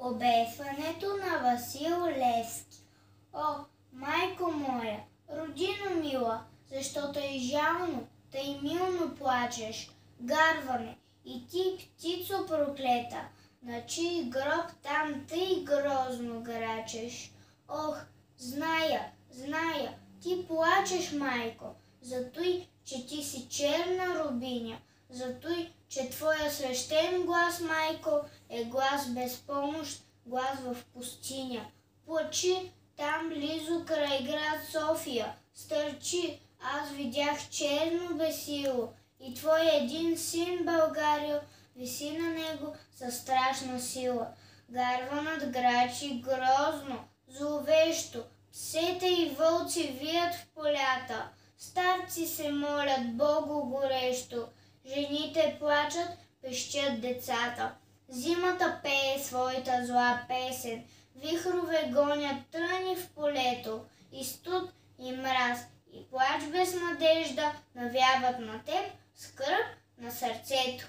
Обесването на Васил Левски. О, майко моя, родино мила, защо тъй жално, тъй милно плачеш? Гарване, и ти, птицо проклета, на чий гроб там тъй грозно грачеш? Ох, зная, ти плачеш, майко, затой, че ти си черна рубиня, затой, че твоя свещен глас, майко, е глас без помощ, глас в пустиня. Плачи там близо край град София, стърчи, аз видях черно бесило и твой един син, Българио, виси на него със страшна сила. Гарва над грачи грозно, зловещо, псета и вълци вият в полята, старци се молят Богу горещо, жените плачат, пещят децата. Зимата пее своята зла песен, вихрове гонят тръни в полето, и студ, и мраз, и плач без надежда навяват на теб скръб на сърцето.